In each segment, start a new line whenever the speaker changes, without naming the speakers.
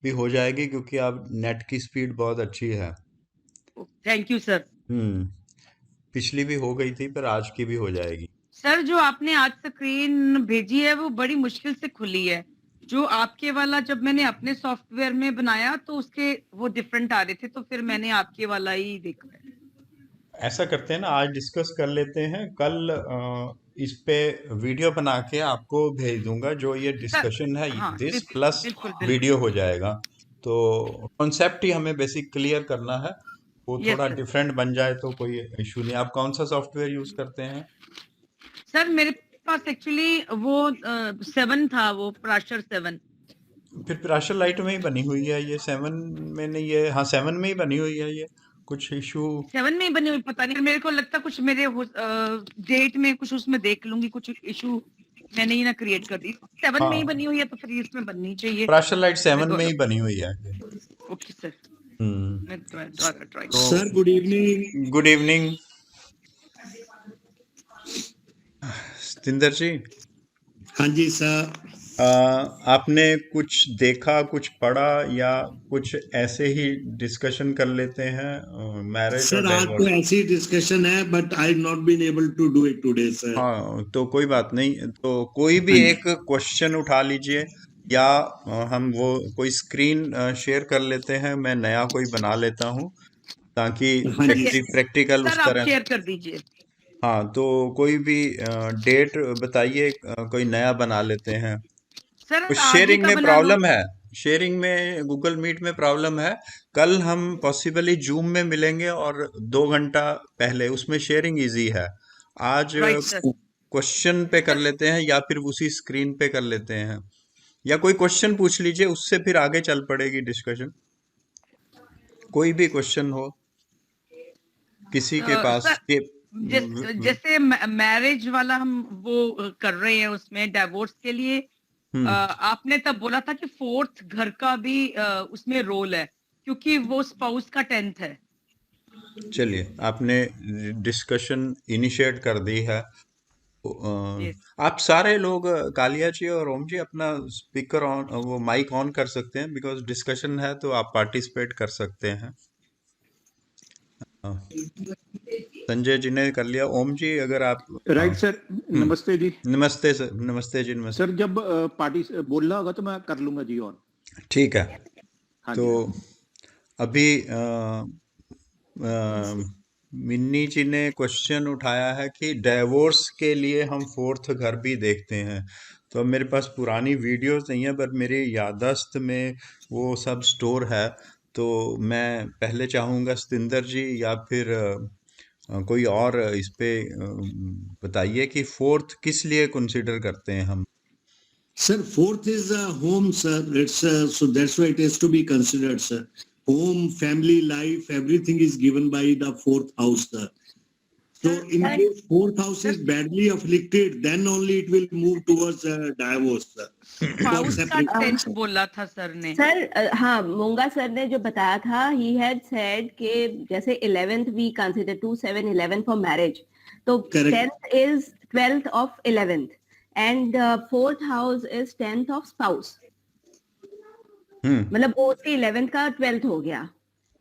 भी हो जाएगी, क्योंकि अब नेट की स्पीड बहुत अच्छी है।
Thank you sir.
हम्म। पिछली भी हो गई थी, पर आज की भी हो जाएगी।
सर जो आपने आज स्क्रीन भेजी है वो बड़ी मुश्किल से खुली है। जो आपके वाला जब मैंने अपने सॉफ्टवेयर में बनाया तो उसके वो डिफरेंट आ रहे थे, तो फिर मैंने आपके वाला ही देखा है।
ऐसा करते हैं ना, आज डिस्कस कर लेते हैं, कल इस पे वीडियो बना के आपको भेज दूंगा। जो ये
सर
डिस्कशन है,
हाँ,
दिस
बिल्कुल
प्लस
बिल्कुल बिल्कुल।
वीडियो हो जाएगा। तो कॉन्सेप्ट ही हमें बेसिक क्लियर करना है। वो
यस
थोड़ा
सर।
डिफरेंट बन जाए तो कोई इशू नहीं। आप कौन सा सॉफ्टवेयर यूज करते हैं?
सर मेरे पास एक्चुअली वो 7 था, वो प्राशर 7।
फिर प्राशर लाइट में ही बनी हुई है ये, 7 में नहीं, ये हाँ 7 में ही बनी हुई है ये। कुछ इशू?
7 में ही बनी हुई, पता नहीं, मेरे को लगता कुछ मेरे डेट में कुछ उसमें देख लूंगी, कुछ इशू मैंने ही ना क्रिएट कर दी। 7 में ही
हाँ,
बनी हुई है तो फिर इसमें बननी चाहिए।
प्राशर लाइट
मैं
7 में ही
दोबारा,
बनी हुई है ये।
Okay sir,
hmm.
मैं दोबारा ट्राई
तो
करती
sir good evening.
Good evening Satinder ji.
हाँ जी सर।
अ, आपने कुछ देखा, कुछ पढ़ा, या कुछ ऐसे ही डिस्कशन कर लेते हैं, मैरिज और
सर आज तो
डाइवोर्स?
ऐसी डिस्कशन है but I not been able to do it today sir.
हाँ, तो कोई बात नहीं। तो कोई भी
हाँ
एक क्वेश्चन उठा लीजिए, या हम वो कोई स्क्रीन शेयर कर लेते हैं, मैं नया कोई बना लेता हूँ, ताकि
हाँ
सर।
जी
प्रैक्टिकल
सर
उस
आप
तरह से।
शेयर कर दीजिए।
हाँ, तो कोई भी डेट बताइए, कोई नया बना लेते हैं।
सर
कुछ
आज ही
शेयरिंग
का
में
बना लो।
प्रॉब्लम है, शेयरिंग में गूगल मीट में प्रॉब्लम है। कल हम पॉसिबली जूम में मिलेंगे, और 2 घंटा पहले उसमें शेयरिंग इजी है। आज
राइट सर।
क्वेश्चन पे कर
सर
लेते हैं, या फिर उसी स्क्रीन पे कर लेते हैं, या कोई क्वेश्चन पूछ लीजिए, उससे फिर आगे चल पड़ेगी डिस्कशन। कोई भी क्वेश्चन हो किसी के पास
सर
ये।
जैसे मैरिज वाला हम वो कर रहे हैं, उसमें डाइवोर्स के लिए
हम्म।
आपने तब बोला था कि फोर्थ घर का भी उसमें रोल है, क्योंकि वो स्पाउस का 10th है।
चलिए, आपने डिस्कशन इनिशिएट कर दी है।
यस।
आप सारे लोग, कालिया जी और ओम जी, अपना स्पीकर ऑन, वो माइक ऑन कर सकते हैं, बिकॉज डिस्कशन है तो आप पार्टिसिपेट कर सकते हैं। अ, संजय जी ने कर लिया। ओम जी, अगर आप
राइट सर।
हम्म।
नमस्ते जी।
नमस्ते सर, नमस्ते जी,
सर
नमस्ते।
जब पार्टी बोलना होगा तो मैं कर लूंगा जी ऑन।
ठीक है।
हाँ
तो
जी हाँ जी।
अभी मिन्नी जी ने क्वेश्चन उठाया है कि डाइवोर्स के लिए हम फोर्थ घर भी देखते हैं। तो अब मेरे पास पुरानी वीडियोस नहीं है, पर मेरी याददाश्त में वो सब स्टोर है। तो मैं पहले चाहूँगा सतिंदर जी, या फिर कोई और इस पे बताइए कि फोर्थ किस लिए कंसिडर करते हैं हम।
Sir fourth is home sir, it's so that's why it has to be considered sir. Home, family life, everything is given by the fourth house sir. So
sir
in
sir
case fourth house
sir
is badly afflicted, then only it will move towards divorce sir, for
spouse का
separation
10th
sir.
बोला था sir ने।
Sir हाँ, मूंगा sir ने जो बताया था, ही हैड सेड कि जैसे 11th we consider 2 7 11 for marriage, तो
Correct.
10th is 12th of 11th and 4th house is 10th of spouse.
Hmm.
मतलब वो उसके 11th का 12th हो गया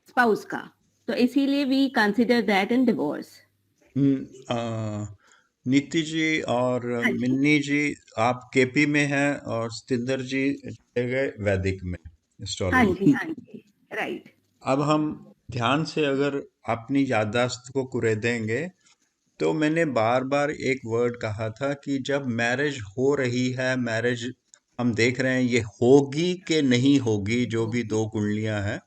स्पाउस का, तो इसीलिए we consider that in divorce.
Niti ji और
हाँ जी
मिन्नी जी, आप केपी में हैं, और सतिंदर जी चले गए वैदिक में,
हाँ
एस्ट्रोलॉजी।
जी हाँ जी, राइट।
अब हम ध्यान से अगर अपनी याददाश्त को कुरेदेंगे, तो मैंने बार बार एक वर्ड कहा था कि जब मैरिज हो रही है, मैरिज हम देख रहे हैं, ये होगी कि नहीं होगी, जो भी दो कुंडलियां हैं,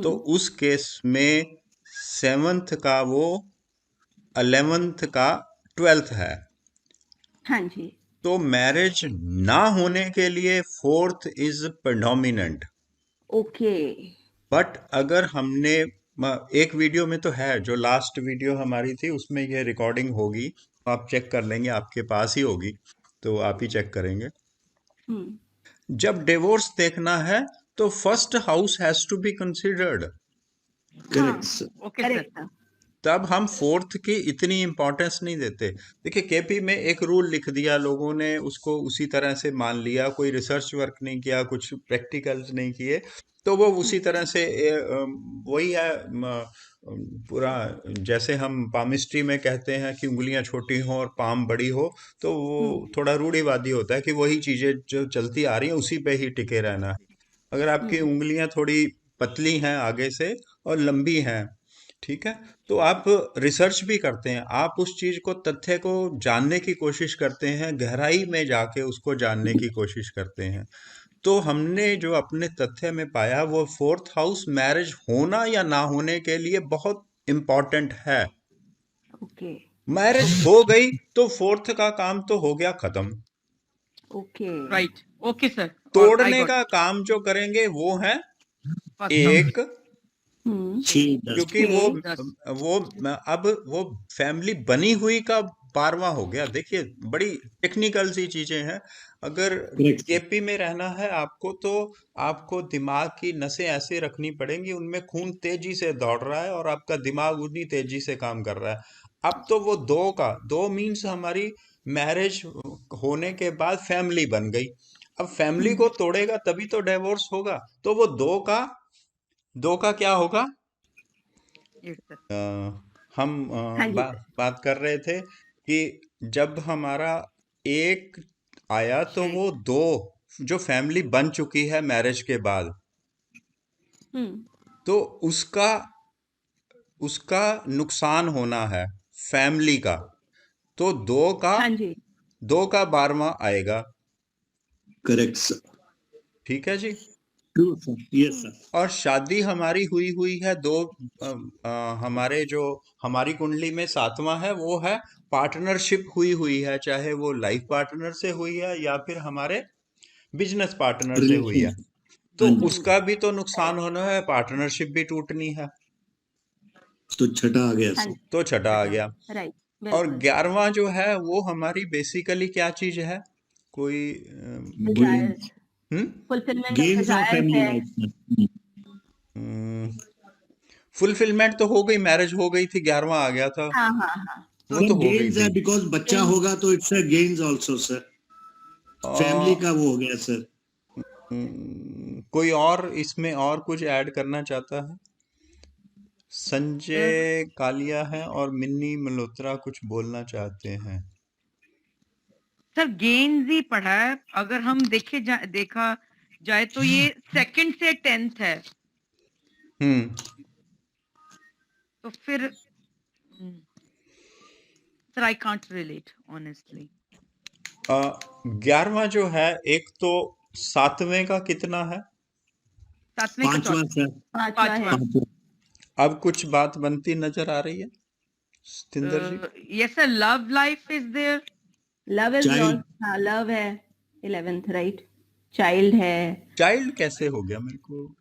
तो उस केस में 7th का वो 11th का 12th है।
हाँ जी
तो मैरिज ना होने के लिए fourth is predominant।
Okay.
But अगर हमने एक वीडियो में तो है, जो लास्ट वीडियो हमारी थी उसमें ये रिकॉर्डिंग होगी, तो आप चेक कर लेंगे, आपके पास ही होगी, तो आप ही चेक करेंगे। जब डिवोर्स देखना है, तो first house has to be considered.
हाँ
Correct sir.
Okay sir.
Correct था।
तब हम फोर्थ की इतनी इम्पोर्टेंस नहीं देते। देखिए केपी में एक रूल लिख दिया, लोगों ने उसको उसी तरह से मान लिया, कोई रिसर्च वर्क नहीं किया, कुछ प्रैक्टिकल्स नहीं किए, तो वो उसी तरह से वही है पूरा। जैसे हम पामिस्ट्री में कहते हैं कि उंगलियां छोटी हो और पाम बड़ी हो, तो वो थोड़ा रूढ़िवादी होता है कि वही चीजें जो चलती आ रही हैं उसी पे ही टिके रहना है। अगर आपकी उंगलियां थोड़ी पतली हैं आगे से और लंबी हैं, ठीक है, तो आप रिसर्च भी करते हैं, आप उस चीज को, तथ्य को जानने की कोशिश करते हैं, गहराई में जाके उसको जानने की कोशिश करते हैं। तो हमने जो अपने तथ्य में पाया वो फोर्थ हाउस मैरिज होना या ना होने के लिए बहुत इम्पोर्टेंट है।
ओके
मैरिज हो गई तो फोर्थ का काम तो हो गया खत्म।
ओके
राइट, ओके सर, आई
तोड़ने
गॉट
का काम जो करेंगे वो है
फर्स्ट हाउस।
एक,
छह दस
क्योंकि
दस।
वो अब वो फैमिली बनी हुई का 12वां हो गया। देखिए बड़ी टेक्निकल सी चीजें हैं। अगर
Correct.
केपी में रहना है आपको, तो आपको दिमाग की नसें ऐसे रखनी पड़ेंगी, उनमें खून तेजी से दौड़ रहा है और आपका दिमाग उतनी तेजी से काम कर रहा है। अब तो वो दो मीन्स हमारी मैरिज होने के बाद फैमिली बन गई। अब फैमिली को तोड़ेगा तभी तो डिवोर्स होगा, तो वो दो का क्या होगा?
Yes sir.
हम
हाँ जी सर
बात कर रहे थे कि जब हमारा एक आया तो वो दो, जो फैमिली बन चुकी है मैरिज के बाद, तो उसका उसका नुकसान होना है फैमिली का, तो
हाँ जी
12वां आएगा।
करेक्ट सर
ठीक है जी।
ट्रू सर यस सर
और शादी हमारी हुई हुई है दो, हमारे जो हमारी कुंडली में 7वां है वो है पार्टनरशिप हुई हुई है, चाहे वो लाइफ पार्टनर से हुई है या फिर हमारे बिजनेस पार्टनर से हुई है,
रिलेशन
तो
हाँ जी
उसका भी तो नुकसान होना है, पार्टनरशिप भी टूटनी है,
तो छठा आ गया
हाँ
सर
जी
तो छठा आ गया।
राइट
और
बिल्कुल
11वां जो है वो हमारी बेसिकली क्या चीज है? कोई
desires
hmm
fulfilment of
gains of
desires
family
है
लाइफ
फुलफिलमेंट तो हो गई, मैरिज हो गई थी, 11वां आ गया था,
हाँ हाँ हाँ
वो
सर
तो हो गई
गेन्स है
थी।
बिकॉज बच्चा
Gains.
होगा तो it's a gains also sir family का वो हो गया सर
कोई और इसमें और कुछ ऐड करना चाहता है? संजय कालिया है और मिन्नी मल्होत्रा कुछ बोलना चाहते हैं।
सर गेन्स ही पढ़ा है, अगर हम देखा जाए तो ये सेकंड से 10th है, तो फिर sir I can't relate honestly.
11वां जो है, एक तो 7वें का कितना है?
7वें का
पांचवा सर
पांचवा है
पांचवा
अब कुछ बात बनती नजर आ रही है Satinder ji?
Yes sir, love life is there.
Love is
child
हाँ लव है 11th राइट चाइल्ड है
चाइल्ड कैसे हो गया मेरे को?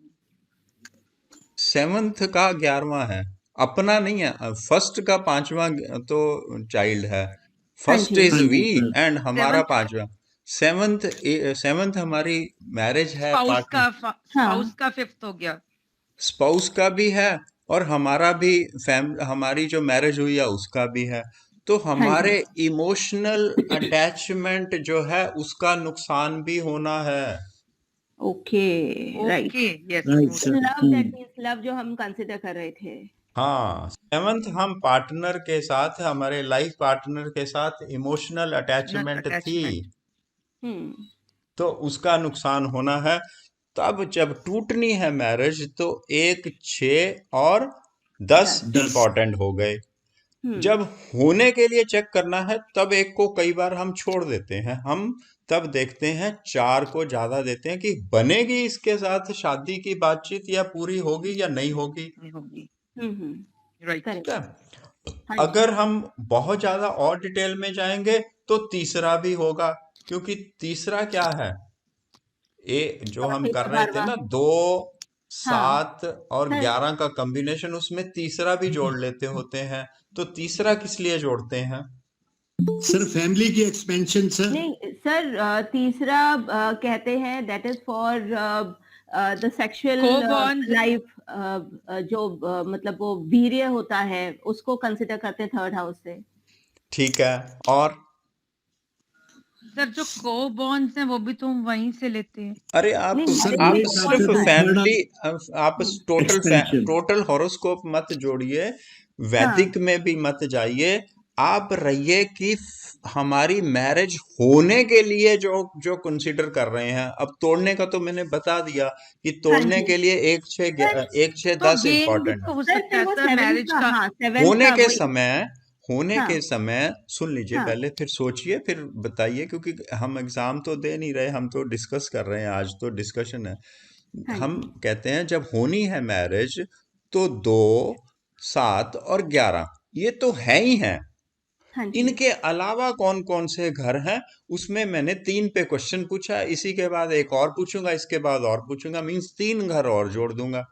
7th का 11वां है, अपना नहीं है। फर्स्ट का 5वां तो चाइल्ड है,
हाँ
फर्स्ट
जी
इज
हाँ
वी
जी सर
एंड हमारा
7th
5वां। सेवंथ हमारी मैरिज है,
स्पाउस का 5th हो गया।
स्पाउस का भी है और हमारा भी, हमारी जो मैरिज हुई है उसका भी है। तो
हाँ
हमारे
जी
इमोशनल अटैचमेंट जो है उसका नुकसान भी होना है।
Okay right
okay yes
right
तो
sir
love that means love जो हम कंसिडर कर रहे थे
हाँ, 7th हम पार्टनर के साथ, हमारे लाइफ पार्टनर के साथ इमोशनल अटैचमेंट थी,
अटैचमेंट।
हम्म
तो उसका नुकसान होना है। तब जब टूटनी है मैरिज तो 1, 6 और 10
10
10
इंपॉर्टेंट हो गए। जब होने के लिए चेक करना है तब एक को कई बार हम छोड़ देते हैं, हम तब देखते हैं 4 को ज्यादा देते हैं कि बनेगी इसके साथ शादी की बातचीत, या पूरी होगी या नहीं होगी।
होगी
राइट
राइट।
ठीक है।
हाँ जी
अगर हम बहुत ज्यादा और डिटेल में जाएंगे तो तीसरा भी होगा, क्योंकि तीसरा क्या है, जो हम
चौथे
कर
से
रहे थे
12वां
ना, 2,
हाँ
7 और
सर
11 का कॉम्बिनेशन, उसमें तीसरा भी जोड़ लेते होते हैं। तो तीसरा किस लिए जोड़ते हैं?
सर फैमिली की एक्सपेंशन सर
नहीं सर तीसरा कहते हैं that is for the sexual
Co-born
life जो मतलब वो वीर्य होता है उसको कंसिडर करते हैं थर्ड हाउस से।
ठीक है। और
सर जो को-बॉर्न्स हैं वो भी तो हम वहीं से लेते हैं।
अरे आप
नहीं
सर
मैरिज
आप
मेरे
के
हिसाब
कौन
से
सिर्फ
तो
सा है?
थर्ड
फैमिली, आप
एक्सपेंशन।
टोटल हॉरोस्कोप मत जोड़िए,
हाँ
वैदिक में भी मत जाइए। आप रहिए कि हमारी मैरिज होने के लिए जो जो कंसिडर कर रहे हैं। अब तोड़ने का तो मैंने बता दिया कि
हाँ
तोड़ने
जी
के लिए
सर।
एक छः
तो
10
गेन भी
इंपॉर्टेंट है।
तो हो
सर
सकता
फिर
है
वो
सर
सेवेंथ
मैरिज
का,
का।
हाँ सेवेंथ
होने
का
के
वही।
समय होने
हाँ
के समय सुन लीजिए
हाँ
पहले, फिर सोचिए, फिर बताइए, क्योंकि हम एग्जाम तो दे नहीं रहे, हम तो डिस्कस कर रहे हैं, आज तो डिस्कशन है।
हाँ
हम
जी
कहते हैं जब होनी है मैरिज तो 2, 7 और 11 ये तो है ही हैं।
हाँ जी
इनके अलावा कौन कौन से घर हैं, उसमें मैंने 3 पे क्वेश्चन पूछा, इसी के बाद एक और पूछूंगा, इसके बाद और पूछूंगा, मीन्स 3 घर और जोड़ दूंगा।
हाँ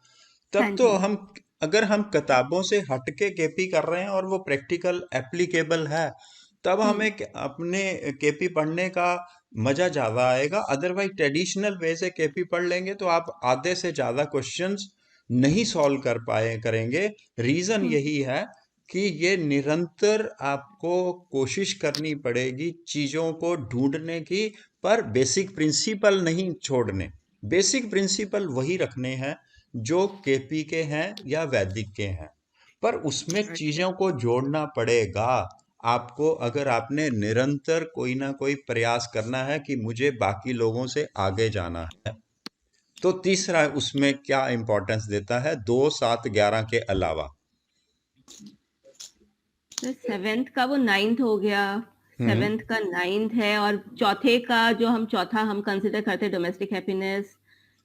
तब तो
जी
हम, अगर हम किताबों से हट के केपी कर रहे हैं और वो प्रैक्टिकल एप्लीकेबल है, तब हमें अपने केपी पढ़ने का मजा ज्यादा आएगा। अदरवाइज ट्रेडिशनल वे से केपी पढ़ लेंगे तो आप आधे से ज्यादा क्वेश्चंस नहीं सॉल्व कर पाए करेंगे। रीजन यही है कि ये निरंतर आपको कोशिश करनी पड़ेगी चीजों को ढूंढने की, पर बेसिक प्रिंसिपल नहीं छोड़ने। बेसिक प्रिंसिपल वही रखने हैं जो केपी के हैं या वैदिक के हैं, पर उसमें
अच्छा।
चीजों को जोड़ना पड़ेगा आपको। अगर आपने निरंतर कोई ना कोई प्रयास करना है कि मुझे बाकी लोगों से आगे जाना है, तो तीसरा उसमें क्या इंपॉर्टेंस देता है 2, 7, 11 के अलावा?
सर सेवेंथ का वो नाइन्थ हो गया।
हम्म।
सेवेंथ का नाइन्थ है और चौथे का जो हम चौथा हम कंसिडर करते हैं डोमेस्टिक हैप्पीनेस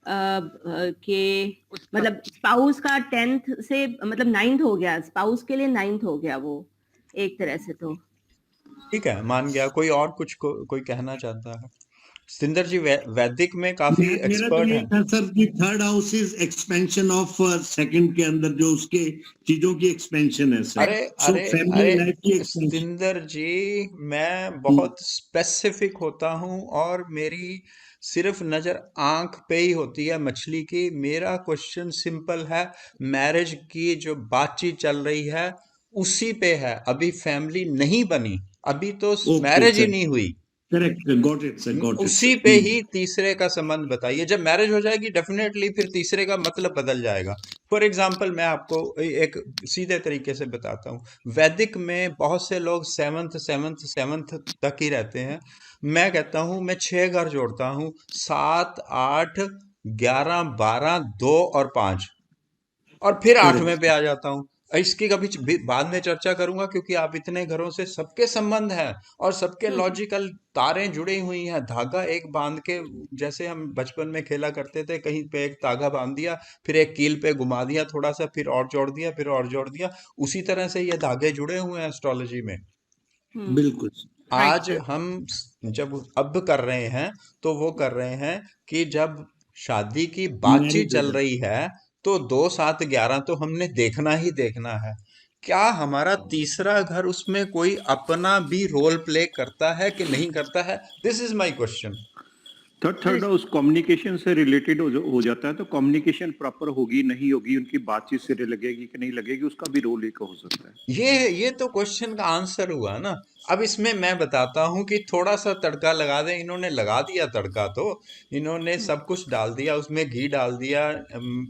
के
उसका
मतलब स्पाउस का टेंथ से मतलब नाइन्थ हो गया, स्पाउस के लिए नाइन्थ हो गया वो एक तरह से तो।
ठीक है, मान गया। कोई और कुछ कोई कहना चाहता है? सिंदर जी वैदिक में काफी
मेरा तो
एक्सपर्ट
यही
हैं।
था सर कि third house is expansion of second के अंदर जो उसके चीजों की एक्सपेंशन है सर।
अरे
सो
अरे
फैमिली
अरे
लाइफ की एक्सपेंशन।
सिंदर जी, मैं बहुत स्पेसिफिक होता हूं और मेरी सिर्फ नजर आंख पे ही होती है मछली की। मेरा क्वेश्चन सिंपल है, मैरिज की जो बातचीत चल रही है उसी पे है। अभी फैमिली नहीं बनी, अभी तो
ओके
मैरिज ही
सर,
नहीं हुई।
Correct, got it sir, got it
उसी पे
सर।
ही तीसरे का संबंध बताइए। जब मैरिज हो जाएगी डेफिनेटली फिर तीसरे का मतलब बदल जाएगा। फॉर एग्जाम्पल मैं आपको एक सीधे तरीके से बताता हूँ। वैदिक में बहुत से लोग सेवंथ सेवंथ सेवंथ तक ही रहते हैं। मैं कहता हूँ मैं 6 घर जोड़ता हूँ, 7, 8, 11, 12, 2 और 5, और फिर आठवें पे
करेक्ट।
आ जाता हूँ। इसकी कभी बाद में चर्चा करूंगा, क्योंकि आप इतने घरों से सबके संबंध हैं और सबके लॉजिकल तारें जुड़ी हुई हैं। धागा एक बांध के, जैसे हम बचपन में खेला करते थे, कहीं पे एक धागा बांध दिया, फिर एक कील पे घुमा दिया थोड़ा सा, फिर और जोड़ दिया, फिर और जोड़ दिया। उसी तरह से ये धागे जुड़े हुए हैं एस्ट्रोलॉजी में।
बिल्कुल।
राइट
आज
सर।
हम जब अब कर रहे हैं तो वो कर रहे हैं कि जब शादी की बातचीत
मैरिज हो
चल
जाए।
रही है तो 2, 7, 11 तो हमने देखना ही देखना है। क्या हमारा तीसरा घर उसमें कोई अपना भी रोल प्ले करता है कि नहीं करता है? This is my question.
Third house communication से रिलेटेड हो जाता है, तो कम्युनिकेशन प्रॉपर होगी नहीं होगी, उनकी बातचीत से लगेगी कि नहीं लगेगी, उसका भी रोल एक हो सकता है।
ये तो क्वेश्चन का आंसर हुआ ना। अब इसमें मैं बताता हूं कि थोड़ा सा तड़का लगा दें। इन्होंने लगा दिया तड़का, तो इन्होंने सब कुछ डाल दिया, उसमें घी डाल दिया,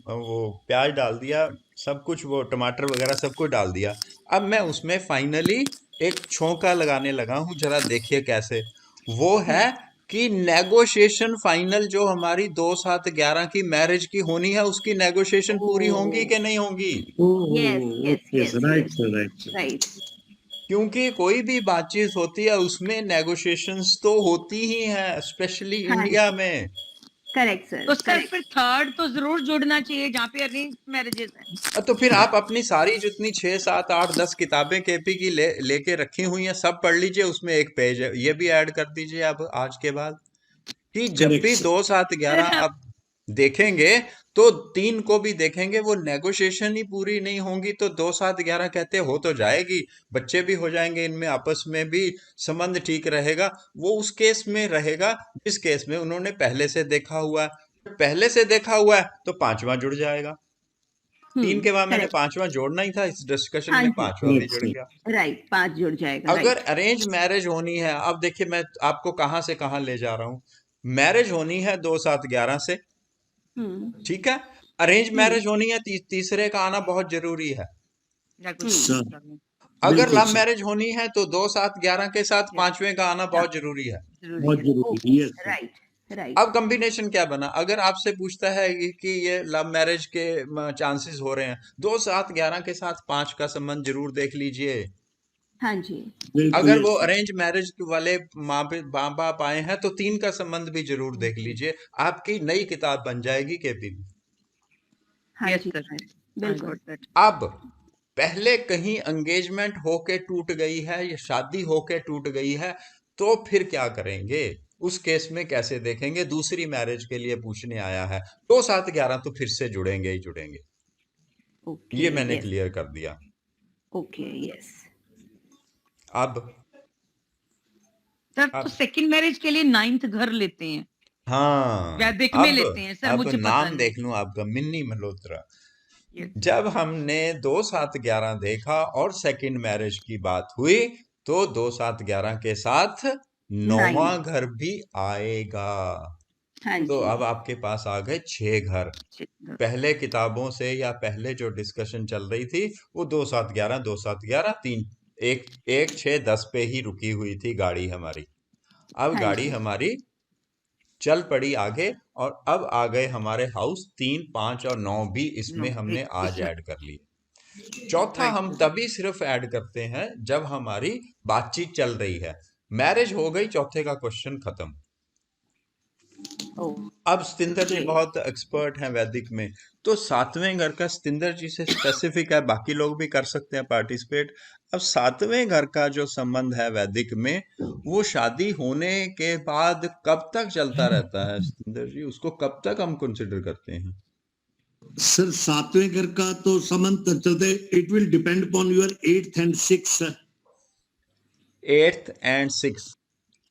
वो प्याज डाल दिया, सब कुछ, वो टमाटर वगैरह सब कुछ डाल दिया। अब मैं उसमें फाइनली एक छौंका लगाने लगा हूं, जरा देखिए कैसे। वो है कि नेगोशिएशन फाइनल जो हमारी 2, 7, 11 की मैरिज की होनी है, उसकी नेगोशिएशन पूरी होंगी कि नहीं होंगी?
Yes yes
okay
yes
sir, right
yes
sir, right sir.
Right.
क्योंकि कोई भी बातचीत होती है उसमें नेगोशिएशंस तो होती ही हैं, स्पेशली
हाँ
इंडिया में।
करेक्ट सर
तो सर
करेक्ट।
फिर थर्ड तो जरूर जुड़ना चाहिए जहाँ पे अरेंज मैरिजेस हैं।
तो फिर आप अपनी सारी जितनी 6, 7, 8, 10 किताबें केपी की लेके रखी हुई हैं सब पढ़ लीजिए, उसमें एक पेज है, ये भी ऐड कर दीजिए अब आज के बाद, कि जब
करेक्ट
भी
सर।
2, 7, 11
सर
आप देखेंगे तो 3 को भी देखेंगे। वो नेगोशिएशन ही पूरी नहीं होंगी तो 2, 7, 11 कहते हो तो जाएगी, बच्चे भी हो जाएंगे, इनमें आपस में भी संबंध ठीक रहेगा। वो उस केस में रहेगा जिस केस में उन्होंने पहले से देखा हुआ है। पहले से देखा हुआ है तो पांचवा जुड़ जाएगा। 3 के बाद मैंने
करेक्ट,
पांचवा जोड़ना ही था, इस डिस्कशन
हाँ
में
जी,
पांचवा भी
Correct,
जुड़
sir.
गया।
राइट, 5 जुड़ जाएगा,
अगर
राइट।
अरेंज मैरिज होनी है, अब देखिए मैं आपको कहां से कहां ले जा रहा हूं। मैरिज होनी है 2 7 11 से,
हम्म
ठीक है। अरेंज
हम्म
मैरिज होनी है, तीसरे का आना बहुत जरूरी है।
Sir,
अगर
बिल्कुल
लव
सर,
मैरिज होनी है तो 2 7 11 के साथ
Yes.
पांचवें का आना बहुत जरूरी है।
बहुत जरूरी है, yes, sir.
Right, right.
अब कॉम्बिनेशन क्या बना, अगर आपसे पूछता है कि ये लव मैरिज के चांसेस हो रहे हैं, 2 7 11 के साथ 5 का संबंध जरूर देख लीजिए।
हाँ जी,
बिल्कुल,
अगर
yes,
वो
sir.
अरेंज मैरिज वाले माँ बाप आए हैं तो 3 का संबंध भी जरूर देख लीजिए। आपकी नई किताब बन जाएगी केपी।
हाँ
Yes,
जी,
sir.
सर,
I
बिल्कुल।
got that.
अब पहले कहीं एंगेजमेंट होके टूट गई है या शादी होके टूट गई है तो फिर क्या करेंगे, उस केस में कैसे देखेंगे। दूसरी मैरिज के लिए पूछने आया है, 2 7 11 तो फिर से जुड़ेंगे ही जुड़ेंगे।
ओके,
ये मैंने
यस,
क्लियर कर दिया।
Okay, yes.
अब
सर तो
अब
सेकंड मैरिज के लिए 9th घर लेते हैं,
हाँ,
वैदिक में लेते हैं सर,
अब
मुझे पता
नाम
नहीं।
देख लूं आपका, मिन्नी मल्होत्रा।
Yes.
जब हमने 2 7 11 देखा और सेकंड मैरिज की बात हुई तो 2 7 11 के साथ 9वां
9,
घर भी आएगा।
हाँ
तो
जी,
अब आपके पास आ गए 6 घर।
घर।
पहले किताबों से या पहले जो डिस्कशन चल रही थी वो 2 7 11 2 7 11 3 1 1 6 10 पे ही रुकी हुई थी गाड़ी हमारी। अब
हाँ
गाड़ी
जी,
हमारी चल पड़ी आगे और अब आ गए हमारे हाउस 3 5 और 9 भी इसमें
No,
हमने आज
इसमें
ऐड कर लिए। चौथा
राइट
हम
सर।
तभी सिर्फ ऐड करते हैं जब हमारी बातचीत चल रही है। मैरिज हो गई, चौथे का क्वेश्चन खत्म। अब सतिंदर जी
ओके।
बहुत एक्सपर्ट हैं वैदिक में, तो 7वें घर का सतिंदर जी से स्पेसिफिक है, बाकी लोग भी कर सकते हैं पार्टिसिपेट। अब 7वें घर का जो संबंध है वैदिक में, वो शादी होने के बाद कब तक चलता रहता है सतिंदर जी, उसको कब तक हम कंसिडर करते हैं।
सर 7वें घर का तो संबंध चलते, it will depend upon your 8th and 6th,
8th and 6th।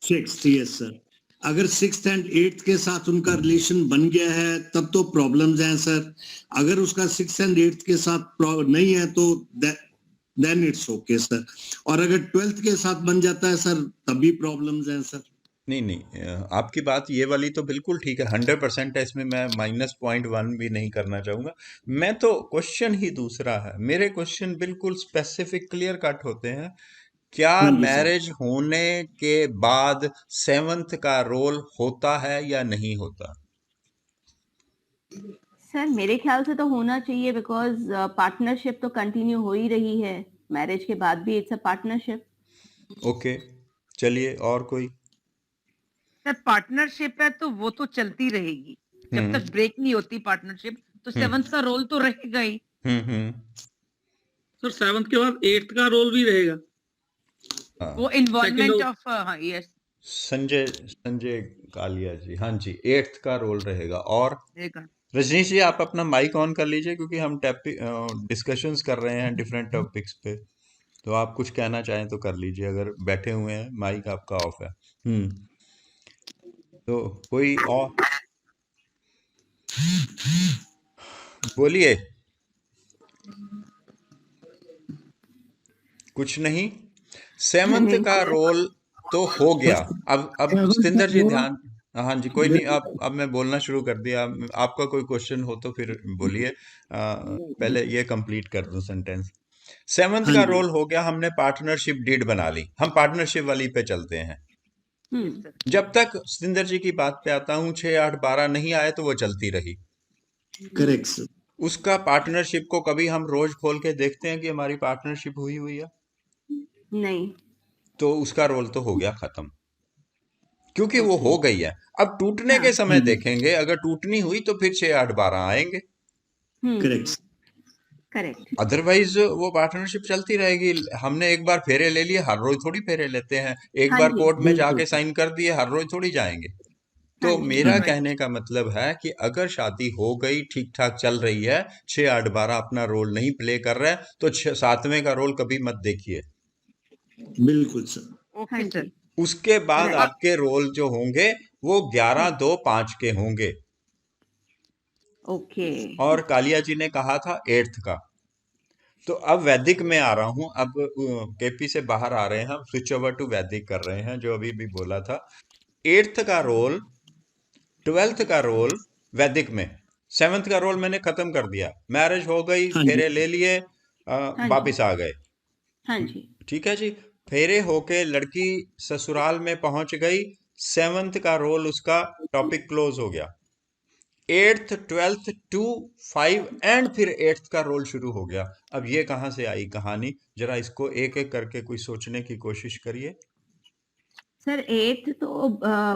6th, yes sir. अगर 6th and 8th के साथ उनका रिलेशन बन गया है तब तो प्रॉब्लम्स हैं सर। अगर उसका 6th and 8th के साथ नहीं है तो देन इट्स ओके सर। और अगर 12th के साथ बन जाता है सर तब भी प्रॉब्लम्स हैं सर।
नहीं नहीं, आपकी बात ये वाली तो बिल्कुल ठीक है, 100% है, इसमें मैं -0.1 भी नहीं करना चाहूंगा। मैं तो क्वेश्चन ही दूसरा है, मेरे क्वेश्चन बिल्कुल स्पेसिफिक क्लियर कट होते हैं। क्या
हाँ जी सर।
मैरिज होने के बाद 7th का रोल होता है या नहीं होता।
सर मेरे ख्याल से तो होना चाहिए, बिकॉज पार्टनरशिप तो कंटिन्यू हो ही रही है मैरिज के बाद भी, इट्स अ पार्टनरशिप।
ओके, चलिए और कोई।
सर पार्टनरशिप है तो वो तो चलती रहेगी जब तक ब्रेक नहीं होती पार्टनरशिप, तो 7th का रोल तो रहेगा ही।
सर 7th के बाद 8th का रोल भी रहेगा।
वो इन्वॉल्वमेंट
Second
ऑफ, हाँ यस
संजय संजय कालिया जी, हाँ जी, 8th का रोल रहेगा। और
रहेगा।
रजनीश जी आप अपना माइक ऑन कर लीजिए, क्योंकि हम डिस्कशंस कर रहे हैं डिफरेंट टॉपिक्स पे, तो आप कुछ कहना चाहें तो कर लीजिए, अगर बैठे हुए हैं माइक आपका ऑफ है। तो कोई और बोलिए। कुछ नहीं, 7th का रोल तो हो गया। अब सतिंदर जी ध्यान, हाँ जी कोई नहीं, अब मैं बोलना शुरू कर दिया। आपका कोई क्वेश्चन हो तो फिर बोलिए, पहले ये कंप्लीट कर दूं सेंटेंस। 7th
हाँ
का
जी।
रोल हो गया, हमने पार्टनरशिप डीड बना ली, हम पार्टनरशिप वाली पे चलते हैं। जब तक सतिंदर जी की बात पे आता हूँ 6 8 12 नहीं आए तो वो चलती रही।
Correct sir.
उसका पार्टनरशिप को कभी हम रोज खोल के देखते हैं कि हमारी पार्टनरशिप हुई हुई है,
नहीं।
तो उसका रोल तो हो गया खत्म, क्योंकि वो हो गई है। अब टूटने के
हाँ।
समय देखेंगे, अगर टूटनी हुई तो फिर 6 8 12 आएंगे,
करेक्ट।
करेक्ट।
अदरवाइज वो पार्टनरशिप चलती रहेगी। हमने एक बार फेरे ले लिए, हर रोज थोड़ी फेरे लेते हैं। एक
हाँ
बार
जी,
कोर्ट में
बिल्कुल
जाके
सर।
साइन कर दिए, हर रोज थोड़ी जाएंगे। तो
हाँ जी,
मेरा
Right.
कहने का मतलब है कि अगर शादी हो गई, ठीक ठाक चल रही है, 6 8 12 अपना रोल नहीं प्ले कर रहा है, तो 7वें का रोल कभी मत देखिए।
बिल्कुल सर।
हाँ
ओके सर।
जी,
उसके बाद
Right.
आपके रोल जो होंगे वो 11 2 5 के होंगे।
ओके।
और कालिया जी ने कहा था 8th का। तो अब वैदिक में आ रहा हूं, अब केपी से बाहर आ रहे हैं हम, स्विच ओवर टू वैदिक कर रहे हैं जो अभी भी बोला था। 8th का रोल, 12th का रोल वैदिक में, 7th का रोल मैंने खत्म कर दिया। मैरिज हो गई,
हाँ जी
फेरे ले लिए,
हाँ जी।
वापिस आ गए।
हाँ जी।
ठीक है जी। फेरे होके लड़की ससुराल में पहुंच गई, 7th का रोल उसका टॉपिक क्लोज हो गया। 8th 12th 2 5 एंड फिर 8th का रोल शुरू हो गया। अब ये कहां से आई कहानी, जरा इसको एक एक करके कोई सोचने की कोशिश करिए।
सर 8th तो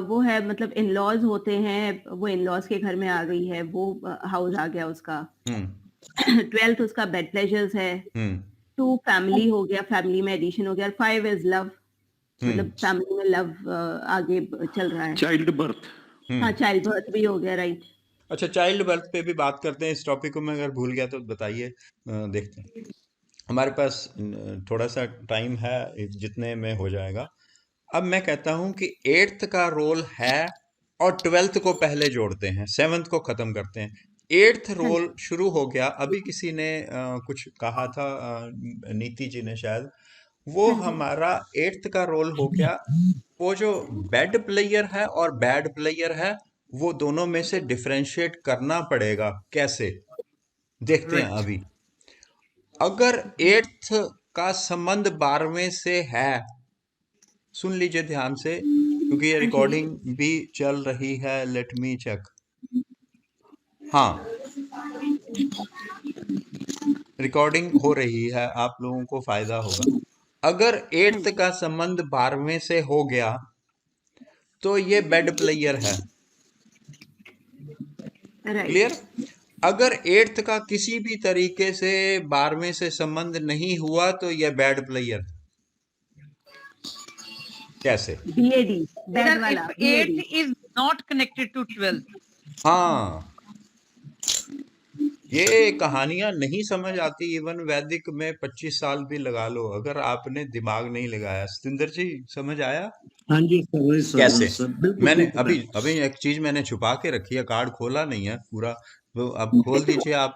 वो है मतलब इन लॉज होते हैं, वो इन लॉज के घर में आ गई है, वो हाउस आ गया उसका।
हम्म
12th उसका बेड प्लेजर्स है।
हम्म
2 फैमिली हो गया, फैमिली में एडिशन हो गया। 5 इज लव, मतलब
हम्म
फैमिली में लव आगे चल रहा है।
Child birth.
हाँ,
हम्म
चाइल्ड बर्थ भी हो गया, राइट।
अच्छा, चाइल्ड बर्थ पे भी बात करते हैं। इस टॉपिक को मैं अगर भूल गया तो बताइए, देखते हैं। हमारे पास थोड़ा सा टाइम है, जितने में हो जाएगा। अब मैं कहता हूं कि 8th का रोल है और 12th को पहले जोड़ते हैं, 7th को खत्म करते हैं। 8th
हाँ
रोल शुरू हो गया। अभी किसी ने कुछ कहा था, नीति जी ने शायद, वो
हाँ जी।
हमारा 8th का रोल हो गया। वो जो बेड प्लेयर है और बैड प्लेयर है, वो दोनों में से डिफरेंशिएट करना पड़ेगा। कैसे, देखते हैं
राइट।
अभी। अगर 8th का संबंध 12वें से है, सुन लीजिए ध्यान से, क्योंकि ये
हाँ जी।
रिकॉर्डिंग भी चल रही है। Let me check. हाँ, रिकॉर्डिंग हो रही है, आप लोगों को फायदा होगा। अगर
हाँ
8th
जी।
का संबंध 12वें से हो गया तो ये बेड प्लेयर है।
राइट।
क्लियर। अगर 8th का किसी भी तरीके से 12वें से संबंध नहीं हुआ तो ये बैड प्लेयर। कैसे?
बीएडी, बैड
Sir,
वाला
if
BOD.
8th is not connected to 12th,
हाँ, ये कहानियां नहीं समझ आती। इवन वैदिक में 25 साल भी लगा लो, अगर आपने दिमाग नहीं लगाया। सतिंदर जी, समझ आया
हाँ जी सर, वही सर, हाँ
कैसे?
सर, बिल्कुल
मैंने
ठीक है।
अभी अभी एक चीज मैंने छुपा के रखी है, कार्ड खोला नहीं है पूरा, वो अब खोल दीजिए आप।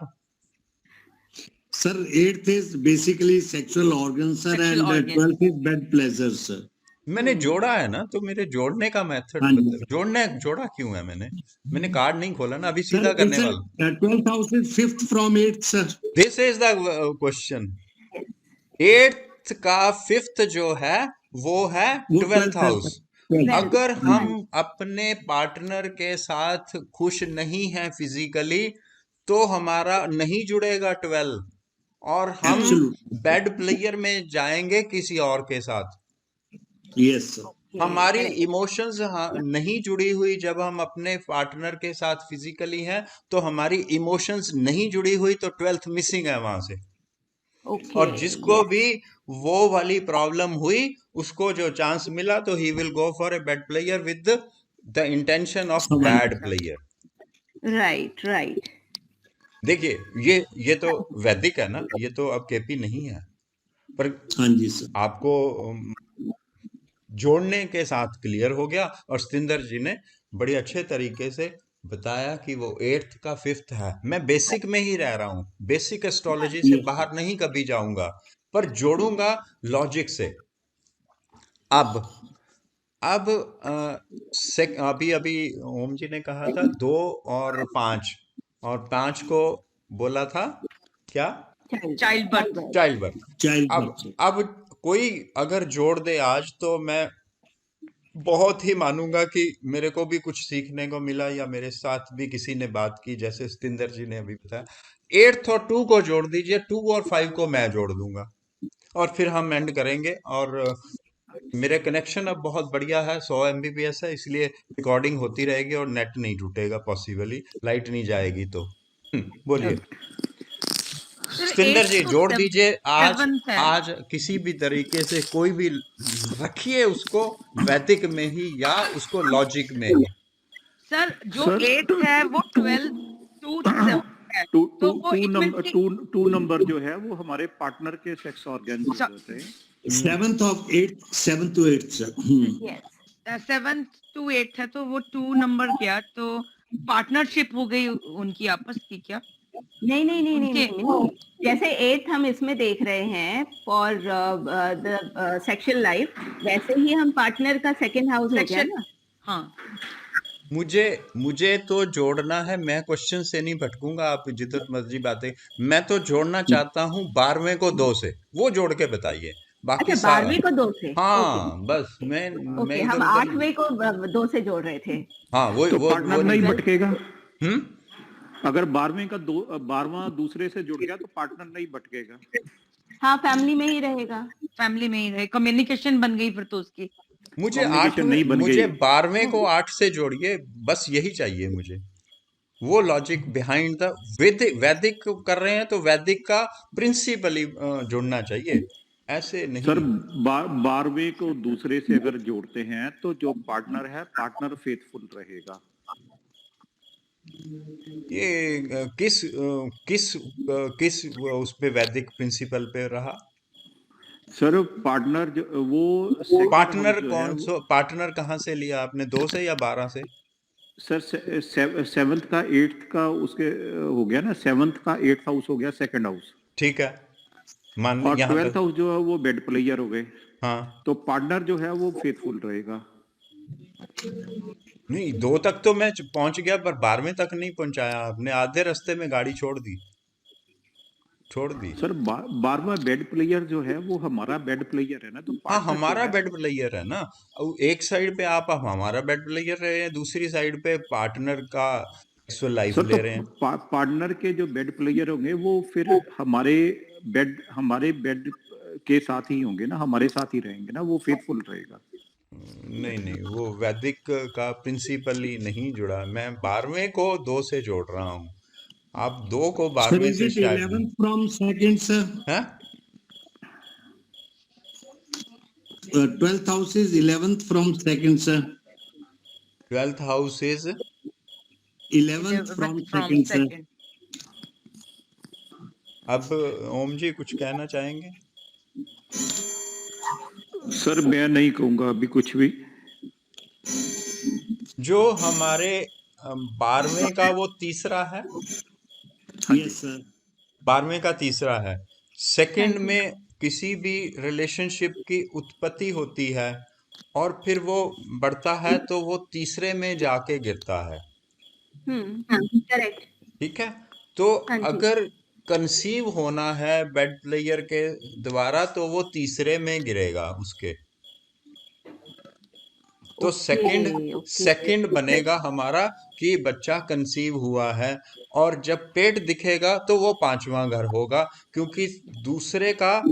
Sir 8th is basically sexual organ sir,
sexual
and
organ.
12th is bed pleasure sir.
मैंने जोड़ा है ना, तो मेरे जोड़ने का मेथड
हाँ जी
जोड़ने जोड़ा क्यों है मैंने कार्ड नहीं खोला ना, अभी
सर,
सीधा करने
इट्स
वाला।
12th house is 5th from 8th sir.
This is the question. 8th का 5th जो है वो है
वो
12th
12th है
हाउस।
Sir, 12th।
वेल्थ।
अगर
हाँ
हम
जी
अपने पार्टनर के साथ खुश नहीं हैं फिजिकली, तो हमारा नहीं जुड़ेगा 12, और हम
एब्सोल्युटली
बेड प्लेयर में जाएंगे किसी और के साथ।
Yes sir.
हमारी
करेक्ट।
इमोशंस नहीं जुड़ी हुई। जब हम अपने पार्टनर के साथ फिजिकली हैं तो हमारी इमोशंस नहीं जुड़ी हुई, तो 12th मिसिंग है वहां से।
ओके।
और जिसको
यस।
भी वो वाली प्रॉब्लम हुई, उसको जो चांस मिला, तो he will go for a bad player with the intention of bad player.
Right, right.
देखिए, ये तो वैदिक है ना, ये तो अब केपी नहीं है। पर
हाँ जी सर।
आपको जोड़ने के साथ क्लियर हो गया। और सतिंदर जी ने बड़ी अच्छे तरीके से बताया कि वो 8th का 5th है। मैं बेसिक में ही रह रहा हूं, बेसिक एस्ट्रोलॉजी से
यस सर।
बाहर नहीं कभी जाऊंगा, पर जोड़ूंगा लॉजिक से। अब अभी अभी ओम जी ने कहा था 2 और 5, और 5 को बोला था क्या?
Child birth.
Child birth.
Child
अब
बर्थ।
अब कोई अगर जोड़ दे आज, तो मैं बहुत ही मानूंगा कि मेरे को भी कुछ सीखने को मिला, या मेरे साथ भी किसी ने बात की, जैसे सतिंदर जी ने अभी बताया। 8th और 2 को जोड़ दीजिए, 2 और 5 को मैं जोड़ दूंगा, और फिर हम एंड करेंगे। और मेरे कनेक्शन अब बहुत बढ़िया है, 100 MBPS है, इसलिए रिकॉर्डिंग होती रहेगी और नेट नहीं टूटेगा, पॉसिबली लाइट नहीं जाएगी तो। बोलिए
Sir,
सतिंदर
8th
जी,
तो
जोड़ दीजिए। आज
7th है.
आज किसी भी तरीके से कोई भी रखिए उसको, वैदिक में ही या उसको लॉजिक में ही।
Sir, जो
सर
8th है वो 12th to 7th है.
टू
तो
टू
वो
टू
it means
नंबर
कि
टू नंबर जो है वो हमारे पार्टनर के सेक्स ऑर्गन्स
स-
होते हैं।
7th of 8th, 7th to 8th sir.
Yes.
7th to 8th है, तो वो 2 नंबर गया, तो पार्टनरशिप हो गई उनकी आपस की क्या?
नहीं नहीं नहीं नहीं
उनके
नहीं नहीं। जैसे 8th हम इसमें देख रहे हैं फॉर द सेक्सुअल लाइफ, वैसे ही हम पार्टनर का सेकंड हाउस हो गया
सेक्शन,
ना।
हाँ
मुझे मुझे तो जोड़ना है, मैं क्वेश्चन से नहीं भटकूंगा, आप जिधर मर्जी बातें। मैं तो जोड़ना चाहता हूँ 12वें को 2 से, वो जोड़ के बताइए। बाकी
अच्छा,
सारा
12वीं को 2 से, ओके
हाँ, बस मैं
ओके, हम
इधर उधर
8वें को 2 से जोड़ रहे थे।
हाँ
तो
वो
पार्टनर नहीं
नहीं।
भटकेगा।
हम्म।
अगर 12वां दूसरे से जुड़ गया तो पार्टनर नहीं भटकेगा।
हाँ, फैमिली में ही रहेगा।
फैमिली में ही रहे, कम्युनिकेशन बन गई फिर तो उसकी।
कम्युनिकेशन नहीं बन
मुझे
गई।
12वें को 8 से जोड़िए, बस यही चाहिए मुझे। वो लॉजिक बिहाइंड द वैदिक, वैदिक कर रहे हैं तो वैदिक का प्रिंसिपली जोड़ना चाहिए, ऐसे
सर
नहीं।
12वें को दूसरे से अगर जोड़ते हैं तो जो पार्टनर है, पार्टनर फेथफुल रहेगा।
ये किस उस पे वैदिक प्रिंसिपल पे रहा?
सर पार्टनर वो सेकंड हाउस
पार्टनर
जो है
कौन
वो,
सो पार्टनर कहाँ से लिया आपने, 2 से या 12 से?
सर 7th का 8th का उसके हो गया ना, 7th का 8th हाउस हो गया सेकंड हाउस,
ठीक है, मान
और
यहाँ
12th
तक।
हाउस जो है वो बेड प्लेयर हो गए।
हाँ,
तो पार्टनर जो है वो फेथफुल रहेगा।
नहीं 2 तक तो मैं पहुंच गया, पर 12वें तक नहीं पहुंचाया आपने, आधे रास्ते में गाड़ी छोड़ दी।
सर 12वां बेड प्लेयर जो है वो हमारा बेड प्लेयर है ना, तो
हाँ,
पार्टनर जो
हमारा
है।
बेड प्लेयर है ना। एक साइड पे आप हमारा बेड प्लेयर रहे हैं, दूसरी साइड पे पार्टनर का सेक्सुअल लाइफ
सर तो
ले रहे हैं।
पार्टनर के जो बेड प्लेयर होंगे वो फिर हमारे बेड के साथ ही होंगे ना, हमारे साथ ही रहेंगे ना, वो फेथफुल रहेगा।
नहीं नहीं, वो वैदिक का प्रिंसिपल ही नहीं जुड़ा। मैं 12वें को 2 से जोड़ रहा हूँ, आप 2 को
Sir,
12वें
is
से
it
शायद नहीं।
11th from second, sir?
है
12th house is 11th from second, sir.
12th house is
11th from
from
second, sir.
Second.
अब ओम जी कुछ कहना चाहेंगे?
सर मैं नहीं कहूंगा अभी कुछ भी।
जो हमारे 12वें का वो तीसरा है,
Yes, sir.
12वें का तीसरा है। Second
thank you.
में किसी भी रिलेशनशिप की उत्पत्ति होती है और फिर वो बढ़ता है तो वो तीसरे में जाके गिरता है,
करेक्ट।
ठीक है। तो
हाँ जी।
अगर कंसीव होना है बेड प्लेयर के द्वारा तो वो तीसरे में गिरेगा उसके, तो सेकंड
ओके।
बनेगा हमारा कि बच्चा कंसीव हुआ है, और जब पेट दिखेगा तो वो 5वां घर होगा, क्योंकि दूसरे का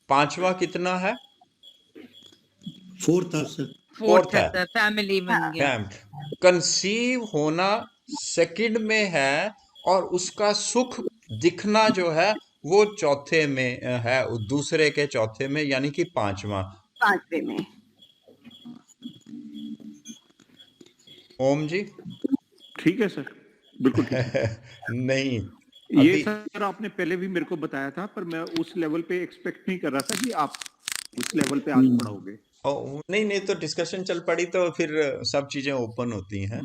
5वां कितना है?
4th house, sir.
फोर्थ है
है।
सर, फैमिली बन गया।
कंसीव होना सेकंड में है, और उसका सुख दिखना जो है वो चौथे में है, दूसरे के चौथे में, यानी कि 5वां।
5वें में।
ओम जी
ठीक है सर, बिल्कुल ठीक है।
नहीं,
ये
अभी
सर आपने पहले भी मेरे को बताया था, पर मैं उस लेवल पे एक्सपेक्ट नहीं कर रहा था कि आप उस लेवल पे आज पढ़ाओगे।
नहीं नहीं, तो डिस्कशन चल पड़ी तो फिर सब चीजें ओपन होती हैं।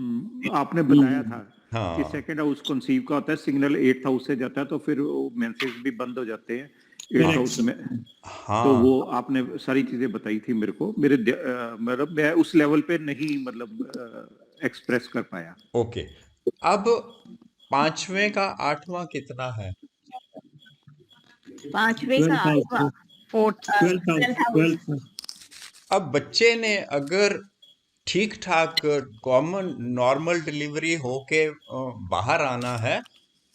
आपने बताया था कि
हाँ
सेकंड हाउस कंसीव का होता है, सिग्नल 8th हाउस से जाता है, तो फिर वो मेंसेस भी बंद हो जाते हैं 8th
Correct,
हाउस
sir.
में।
हाँ
तो वो आपने सारी चीजें बताई थी मेरे को, मतलब मैं उस लेवल पे नहीं मतलब एक्सप्रेस कर पाया।
ओके। अब 5वें का 8वां कितना है?
5वें का
12th house,
8वां
sir.
Fourth
12th house.
12th house.
12th house.
अब बच्चे ने अगर ठीक ठाक कॉमन नॉर्मल डिलीवरी होके बाहर आना है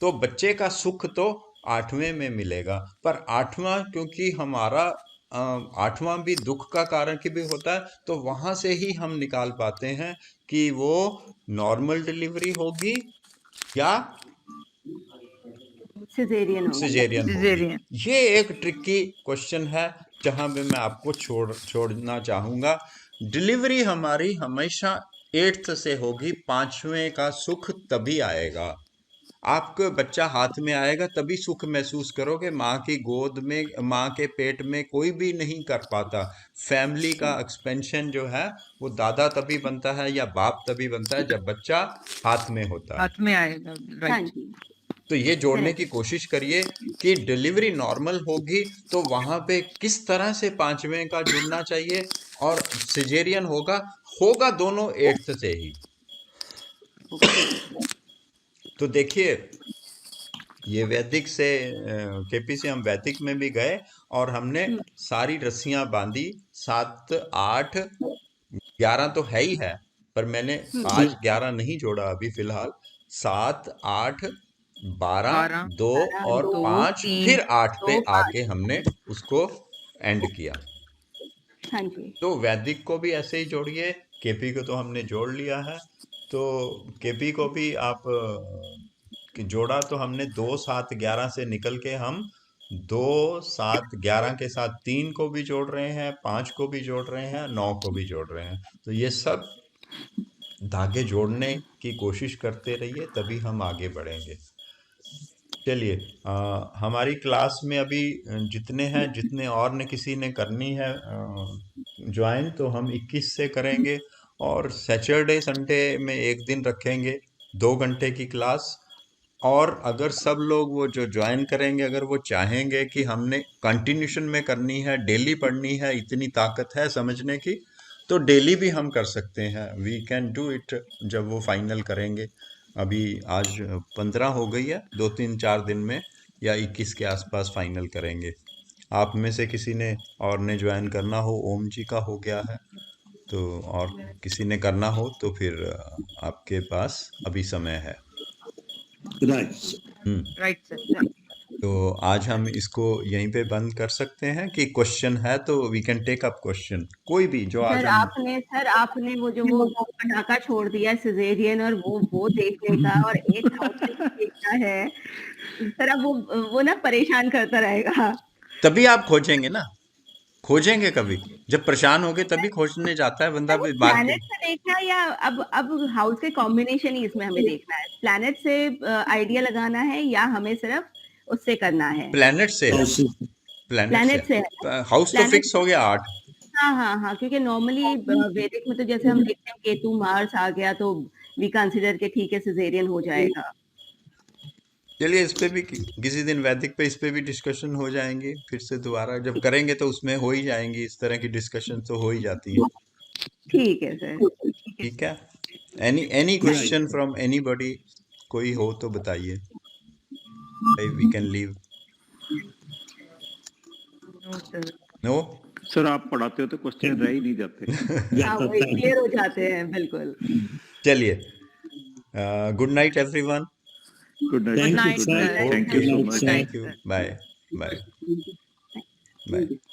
तो बच्चे का सुख तो 8वें में मिलेगा, पर 8वां क्योंकि हमारा 8वां भी दुख का कारण की भी होता है, तो वहां से ही हम निकाल पाते हैं कि वो नॉर्मल डिलीवरी होगी या
सिजेरियन होगी।
सिजेरियन होगी।
सिजेरियन।
ये एक ट्रिकी क्वेश्चन है जहां पे मैं आपको छोड़ना चाहूंगा। डिलीवरी हमारी हमेशा 8th से होगी, 5वें का सुख तभी आएगा। आपको बच्चा हाथ में आएगा तभी सुख महसूस करोगे। माँ की गोद में, माँ के पेट में कोई भी नहीं कर पाता। फैमिली का एक्सपेंशन जो है वो दादा तभी बनता है या बाप तभी बनता है जब बच्चा हाथ में होता है।
हाथ में आएगा,
हाँ
राइट।
जी,
तो ये जोड़ने
करेक्ट।
की कोशिश करिए कि डिलीवरी नॉर्मल होगी तो वहां पे किस तरह से पांचवें का जुड़ना चाहिए, और सिजेरियन होगा होगा दोनों 8th से ही।
ओके।
तो देखिए, ये वैदिक से केपी से हम वैदिक में भी गए और हमने
हुँ,
सारी रस्सियां बांधी। 7, 8, 11 तो है ही है, पर मैंने
हुँ,
आज 11 नहीं जोड़ा अभी फिलहाल। 7, 8, 12,
12,
2
12,
और
2,
5,
3,
फिर 8 पे
2, 5
आके हमने उसको एंड किया।
हाँ जी।
तो वैदिक को भी ऐसे ही जोड़िए। केपी को तो हमने जोड़ लिया है, तो केपी को भी आप कि जोड़ा तो हमने 2, 7, 11 से निकल के हम 2, 7, 11 के साथ 3 को भी जोड़ रहे हैं, 5 को भी जोड़ रहे हैं, 9 को भी जोड़ रहे हैं। तो ये सब धागे जोड़ने की कोशिश करते रहिए, तभी हम आगे बढ़ेंगे। चलिए, हमारी क्लास में अभी जितने हैं, जितने और ने किसी ने करनी है ज्वाइन, तो हम 21 से करेंगे। और सैटरडे संडे में एक दिन रखेंगे 2 घंटे की क्लास। और अगर सब लोग वो जो ज्वाइन करेंगे, अगर वो चाहेंगे कि हमने कंटिन्यूशन में करनी है, डेली पढ़नी है, इतनी ताकत है समझने की, तो डेली भी हम कर सकते हैं। वी कैन डू इट जब वो फाइनल करेंगे। अभी आज 15 हो गई है, 2, 3, 4 दिन में या 21 के आसपास फाइनल करेंगे। आप में से किसी ने और ने ज्वाइन करना हो, ओम जी का हो गया है, तो और किसी ने करना हो तो फिर आपके पास अभी समय है।
राइट।
Right sir.
तो आज हम इसको यहीं पे बंद कर सकते हैं कि क्वेश्चन है तो we can take up question, कोई भी जो आज हम।
सर आपने वो पटाखा छोड़ दिया सिजेरियन और वो देखने का और 8 हाउस देखना है। सर अब वो ना परेशान करता रहेगा।
तभी आप खोजेंगे ना, खोजेंगे कभी जब परेशान होगे तभी खोजने जाता है बंदा
वो
भी मार के।
प्लैनेट से देखना है या अब हाउस के कॉम्बिनेशन ही इसमें हमें देखना है। प्लैनेट से आइडिया लगाना है या हमें सिर्फ उससे करना है?
प्लेनेट से है, प्लेनेट से
प्लैनेट से है।
है। हाउस तो
प्लैनेट
फिक्स हो गया 8।
हाँ, क्योंकि नॉर्मली वैदिक में तो जैसे हम देखते हैं केतु मार्स आ गया तो वी कंसीडर के ठीक है सिजेरियन हो जाएगा।
चलिए, इस पे भी किसी दिन वैदिक पे इस पे भी डिस्कशन हो जाएंगी। फिर से दोबारा जब करेंगे तो उसमें हो ही जाएंगी, इस तरह की डिस्कशन तो हो ही जाती है।
ठीक है सर।
ठीक है। एनी क्वेश्चन फ्रॉम एनीबॉडी, कोई हो तो बताइए, we can leave.
No sir.
No.
Sir आप पढ़ाते हो तो क्वेश्चन रह ही नहीं जाते।
हाँ, वही क्लियर हो जाते हैं बिल्कुल।
चलिए, good night everyone.
Good
good
night,
night
good night,
sir.
Thank you so much.
Thank you, bye bye bye.